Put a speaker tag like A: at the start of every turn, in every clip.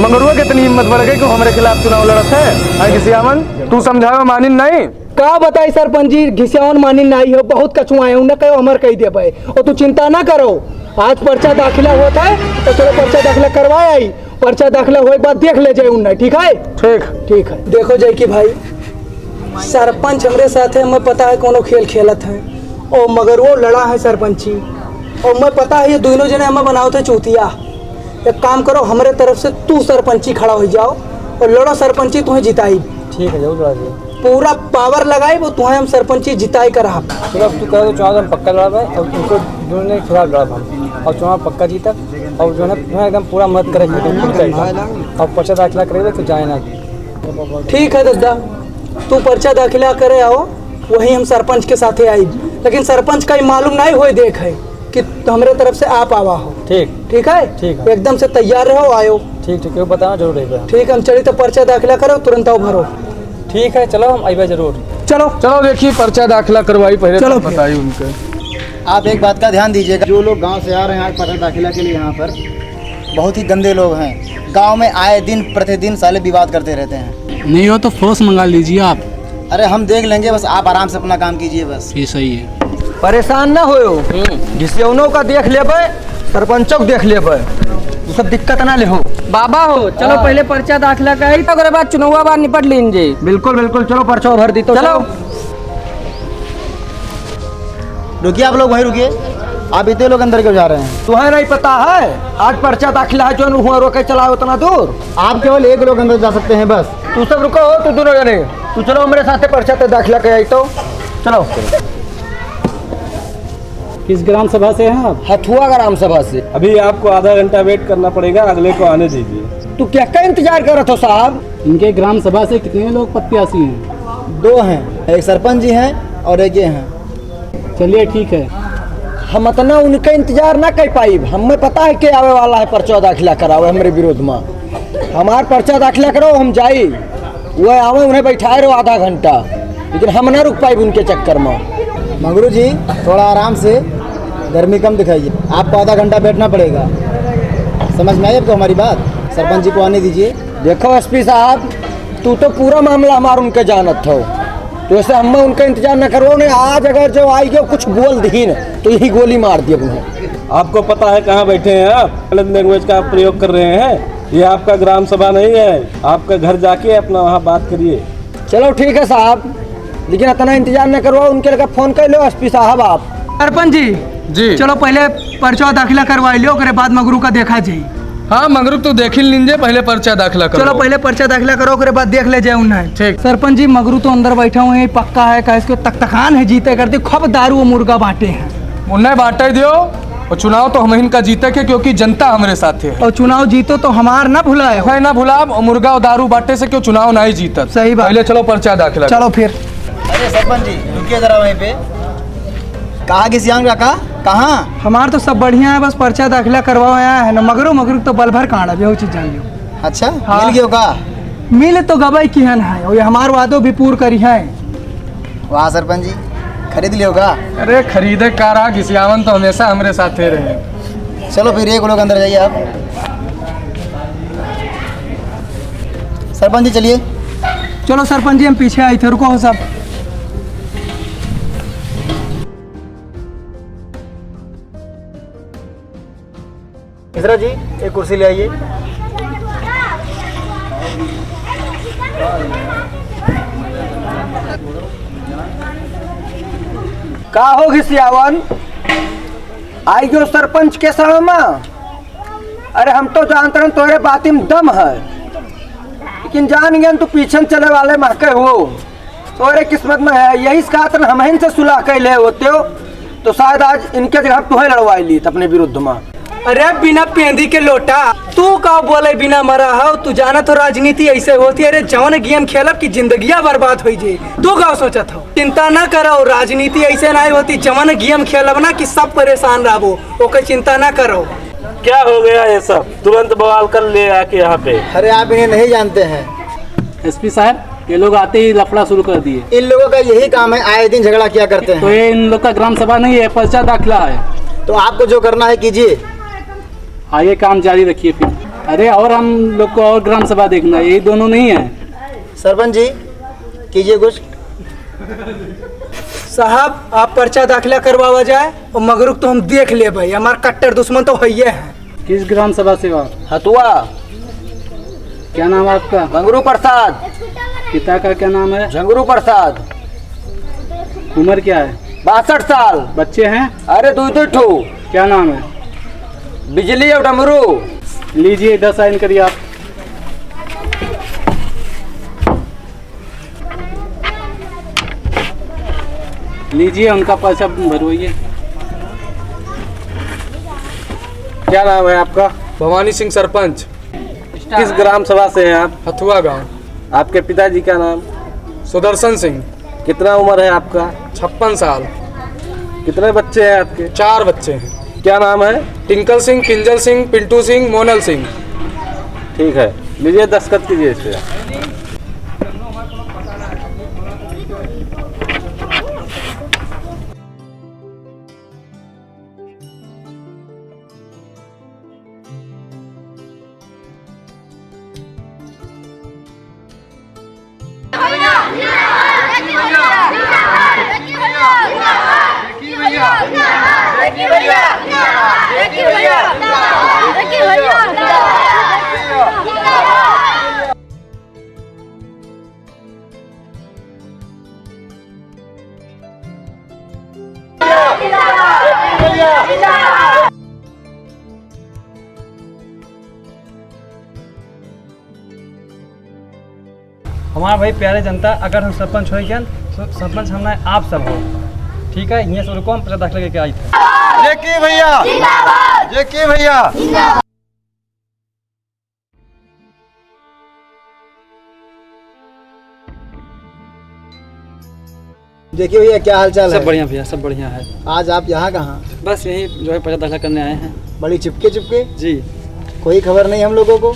A: मगरुआ कितनी हिम्मत बढ़ गई कि हमारे खिलाफ चुनाव लड़त है। घिसियावन तू समझावे मानी नहीं
B: का बताई सरपंच जी, घिसियावन मानी नहीं हो, बहुत कछुआए उन्हें कहो हमार कही दे पाए। और तू चिंता ना करो, आज पर्चा दाखिला होता है तो चलो पर्चा दाखिला करवाए आई। पर्चा दाखिला होने के बाद देख ले जाए उन्हें, ठीक है? ठीक है। देखो जय की भाई, सरपंच हमारे साथ है, हमें पता है कोनो खेल खेलत है और मगर वो लड़ा है सरपंची, और मैं पता है ये दोनों जने हमें बनाओ थे चूतिया। एक काम करो, हमारे तरफ से तू सरपंची खड़ा हो जाओ और लड़ो, सरपंची तुम्हें जिताई।
C: ठीक है, जरूर लड़ा
B: पूरा पावर लगाई वो तुम्हें हम सरपंची जिताई कर रहा।
C: चलो अब तू कह दो चुनाव हम पक्का लड़ा और उनको दोनों ने खिलाफ लड़ा हम और चुनाव पक्का जीता और जो है एकदम पूरा मदद करेगी और पर्चा दाखिला करेगा तो जाए ना।
B: ठीक है दादा, तू पर्चा दाखिला करे आओ, वही हम सरपंच के साथ आई। लेकिन सरपंच का ही मालूम नहीं हो देख है कि हमारे तरफ से आप आवा हो। ठीक है, एकदम से तैयार रहो, आयो।
C: ठीक बताना जरूर रहेगा।
B: ठीक है, हम चली तो पर्चा दाखिला करो, तुरंत आओ भरो।
C: ठीक है, चलो हम आइबा जरूर।
B: चलो
A: देखिए पर्चा दाखिला करवाई पहले, चलो बताइए उनके।
D: आप एक बात का ध्यान दीजिएगा, जो लोग गांव से आ रहे हैं आज पर्चा दाखिला के लिए, यहाँ पर बहुत ही गंदे लोग हैं। गांव में आए दिन प्रतिदिन साले विवाद करते रहते हैं।
E: नहीं हो तो फोर्स मंगा लीजिए आप।
D: अरे हम देख लेंगे, बस आप आराम से अपना काम कीजिए बस।
E: ये सही है,
B: परेशान ना हो। घिसियौनों का देख लेबे, सरपंचों को देख लेबे, सब दिक्कत ना ले हो।
F: बाबा हो चलो पहले पर्चा दाखिला करी तो ओकरे बाद चुनाव बार निपट लीजिए।
B: बिल्कुल चलो पर्चा भर दी तो चलो।
D: रुकिए, आप लोग वहीं रुकिए। आप इतने लोग अंदर क्यों जा रहे हैं?
B: तुम्हें नहीं पता है आज पर्चा दाखिला है, जो हुआ रोके चलाओ उतना दूर।
D: आप केवल एक लोग अंदर जा सकते हैं बस।
B: तू सब रुको, तू दोनों जने तू चलो मेरे साथ पर्चा तो दाखिला के आई तो चलो।
C: किस ग्राम सभा से हैं आप?
B: हथुआ ग्राम सभा से।
A: अभी आपको आधा घंटा वेट करना पड़ेगा, अगले को आने दीजिए।
B: तू क्या का इंतजार कर रहे हो साहब?
C: इनके ग्राम सभा से कितने लोग प्रत्याशी हैं?
D: 2 हैं, एक सरपंच जी हैं और एक ये हैं।
C: चलिए ठीक है।
B: हम इतना उनका इंतजार ना कर पाई, हमें पता है कि आवे वाला है पर्चा दाखिला करावे हमारे विरोध में। हमार पर्चा दाखिला करो, हम जाई वह आवे, उन्हें बैठाए रहो आधा घंटा, लेकिन हम ना रुक पाई उनके चक्कर में।
D: मंगरू जी थोड़ा आराम से, गर्मी कम दिखाइए। आपको आधा घंटा बैठना पड़ेगा, समझ में आई आपको हमारी बात? सरपंच जी को आने दीजिए।
B: देखो एसपी साहब, तू तो पूरा मामला हमारा उनके जानत हो, तो ऐसे हम उनका इंतजार न करो ने। आज अगर जो आई गए कुछ बोल दी न तो यही गोली मार दी उन्हें।
A: आपको पता है कहाँ बैठे हैं आप? गलत लैंग्वेज का प्रयोग कर रहे हैं। ये आपका ग्राम सभा नहीं है, आपका घर जाके अपना वहाँ बात करिए।
B: चलो ठीक है साहब, लेकिन इतना इंतजार न करो, उनके लगा फोन कर लो एसपी साहब। आप सरपंच जी चलो पहले पर्चा दाखिला करवा लो, उसके बाद मगरू का देखा जाए।
A: हाँ मगरू तो देख ही लीजिए, पहले पर्चा दाखिला करो।
B: चलो पहले पर्चा दाखिला करो, उसके बाद देख ले जाए उन्हें।
A: ठीक।
B: सरपंच जी मगरू तो अंदर बैठा हुए हैं, पक्का है का इसको तख्तखान है, जीते करते खूब दारू और मुर्गा बांटे हैं।
A: उन्हें बांटे दियो, और चुनाव तो हम इनका जीते के, क्योंकि जनता हमारे साथ है।
B: और चुनाव जीतो तो हमार ना भुलाए
A: है ना भुलाब, और मुर्गा और दारू बांटे से क्यों चुनाव नहीं जीता।
B: सही बात।
A: पहले चलो पर्चा दाखिला।
B: चलो फिर।
D: अरे सरपंच जी रुकिए जरा वहीं पे। कहाँ घिसियावन काका, कहाँ?
B: हमार तो सब बढ़िया है, बस पर्चा दाखिला करवाओ आया है ना। मगरू तो बल भर कांडा भी चीज जान लियो।
D: अच्छा
B: हाँ।
D: मिल गया का?
B: मिल तो गवाई की है, और ये हमार वादो भी पूर करी है।
D: वाह सरपंच जी, खरीद लियो का?
A: अरे खरीदे का रहा, घिसियावन तो हमेशा हमारे साथ रहे।
D: चलो फिर एक लोग अंदर जाइए आप। सरपंच जी चलिए।
B: चलो सरपंच जी हम पीछे आए थे, रुको हो सब।
D: मिश्रा जी एक कुर्सी ले आइए।
B: का हो घिसियावन आई जो सरपंच के समय में? अरे हम तो जानते हैं तोरे बाती में दम है, लेकिन जान गए तू पीछे चले वाले महके हो, तोरे किस्मत में है। यही खातिर हम इनसे सुलह कैले होते हो, तो शायद आज इनके जगह तुम्हें लड़वाई ली अपने विरुद्ध में। अरे बिना पेंदी के लोटा, तू का बोले बिना मरा हो? तू जाना तो राजनीति ऐसे होती है। अरे जवन गेम खेलब की जिंदगियां बर्बाद हो जाए, तू का सोचत हो? चिंता ना करो, राजनीति ऐसे नहीं होती। जवन गेम खेलब ना कि सब परेशान रहो, ओके चिंता ना करो।
G: क्या हो गया ये सब? तुरंत बवाल कर ले आके यहाँ पे।
D: अरे आप इन्हें नहीं जानते हैं।
C: एसपी साहब ये लोग आते ही लफड़ा शुरू कर दिए।
D: इन लोगों का यही काम है, आए दिन झगड़ा किया करते हैं।
C: तो ये इन लोग का ग्राम सभा नहीं है, पर्चा दाखिला है।
D: तो आपको जो करना है कीजिए।
C: आगे काम जारी रखिए फिर।
E: अरे और हम लोग को और ग्राम सभा देखना है, यही दोनों नहीं है।
D: सरपंच जी कीजिए कुछ।
B: साहब आप पर्चा दाखिला करवावा जाए और मगरुक तो हम देख ले भाई, हमारे कट्टर दुश्मन तो है है।
E: किस ग्राम सभा सेवा?
B: हतुआ।
E: क्या नाम है आपका?
B: मंगरू प्रसाद।
E: पिता का क्या नाम है?
B: झंगरू प्रसाद।
E: उम्र क्या है?
B: 62 साल।
E: बच्चे हैं?
B: अरे दो ठो।
E: क्या नाम है?
B: बिजली और डमरू।
E: लीजिए 10 साइन करिए आप। लीजिए उनका पर्चा भरवाइए।
A: क्या नाम है आपका?
C: भवानी सिंह सरपंच,
A: किस ग्राम सभा से हैं आप?
C: हथुआ गांव।
A: आपके पिताजी का नाम?
C: सुदर्शन सिंह।
A: कितना उम्र है आपका?
C: 56 साल।
A: कितने बच्चे हैं आपके?
C: 4 बच्चे हैं।
A: क्या नाम है?
C: टिंकल सिंह, किंजल सिंह, पिंटू सिंह, मोनल सिंह।
A: ठीक है, लीजिए दस्तखत कीजिए इस पे।
C: हमारा भाई प्यारे जनता, अगर हम सरपंच हो गए तो सरपंच हमने आप सब हो, ठीक है। यहाँ से रुको, हम पर्चा दाखिला लेके आई थे।
D: जय की भैया, जय की भैया। देखिए भैया क्या हाल चाल है?
C: सब बढ़िया भैया, सब बढ़िया है।
D: आज आप यहाँ कहाँ?
C: बस यही जो है पर्चा दाखिला करने आए हैं।
D: बड़ी चुपके चुपके?
C: जी।
D: कोई खबर नहीं हम लोगों को?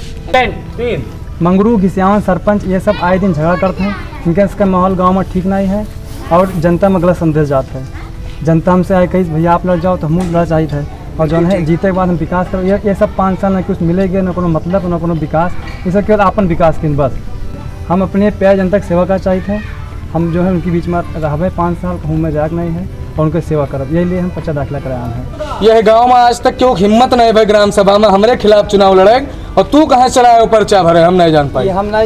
C: मंगरू घिसियावन सरपंच ये सब आए दिन झगड़ा करते हैं, क्योंकि इसका माहौल गांव में ठीक नहीं है और जनता में गलत संदेश जाता है। जनता हमसे आए कही भैया आप लड़ जाओ तो हम लड़ चाहिए थे, और जो है जीते के बाद हम विकास करो। ये सब 5 साल न कुछ मिलेगा, न कोनो मतलब न कोनो विकास, ये सब केवल अपन विकास के बस। हम अपने प्यार जनता की सेवा कर चाहिए थे। हम जो है उनके बीच में रहबे 5 साल घूम में जाग नहीं है और उनकी सेवा करब, यही लिए हम पर्चा दाखिला कराया हैं।
H: यह गांव में आज तक क्यों हिम्मत नहीं भाई ग्राम सभा में हमारे खिलाफ चुनाव लड़े, और तू कहाँ चला है पर्चा भरे, हम नहीं जान पाए।
C: हम ना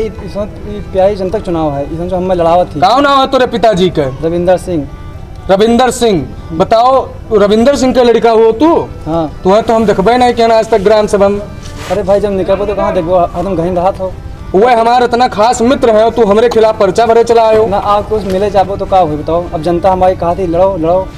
C: प्यारी जनता चुनाव है, इसमें जो हमें लड़ावत थी।
H: गाँव नाम है तेरे पिताजी के?
C: रविंदर सिंह।
H: रविंदर सिंह, बताओ रविंदर सिंह का लड़का हो तू?
C: हाँ।
H: तुम्हें तो हम देखबे नहीं किया आज तक ग्राम सभा में।
C: अरे भाई जब निकल तो कहाँ देखो, एकदम कहीं रहा था।
H: वह हमारा इतना खास मित्र है, तू हमारे खिलाफ पर्चा भरे चला आयो
C: ना। आप कुछ मिले चाहो तो क्या हुई बताओ? अब जनता हमारी कहा थी लड़ो लड़ो।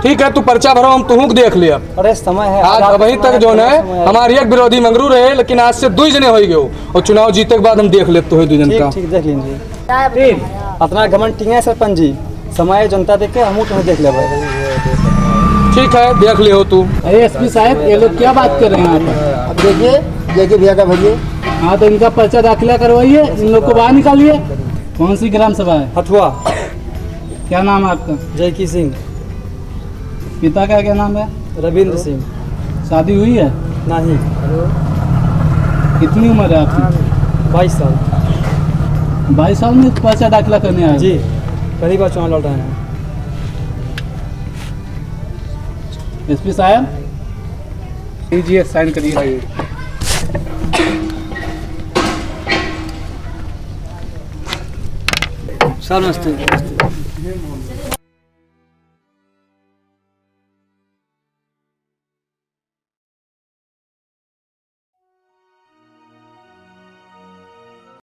H: ठीक है, तू पर्चा भरो, हम तुहू देख लिया।
C: अरे समय है
H: आज अभी तक जो है हमारी एक विरोधी मंगरू रहे, लेकिन आज से 2 जने हो गए और चुनाव जीते के बाद हम देख लेते हो 2 जन का।
C: ठीक देख लीजिए। अपना घमंड ठीक है सरपंच जी, समय जनता देख के हम तुम्हें देख ले।
H: ठीक है, देख लियो तू।
E: अरे एसपी साहब ये लोग क्या बात कर रहे हैं आप?
D: अब देखिए जय भैया का भैया।
E: हाँ तो इनका पर्चा दाखिला करवाइए, इन लोग को बाहर निकालिए। कौन सी ग्राम सभा है?
C: हथुआ।
E: क्या नाम है आपका?
C: जयकी सिंह।
E: पिता का क्या नाम है?
C: रविंद्र सिंह।
E: शादी हुई है?
C: नहीं।
E: कितनी उम्र है आपकी?
C: 22 साल।
E: 22 साल में पर्चा दाखिला करने आए?
C: जी, पहली बार चुनाव लड़ रहे हैं।
E: एसपी साहब लीजिए साइन करिए।
C: सर नमस्ते।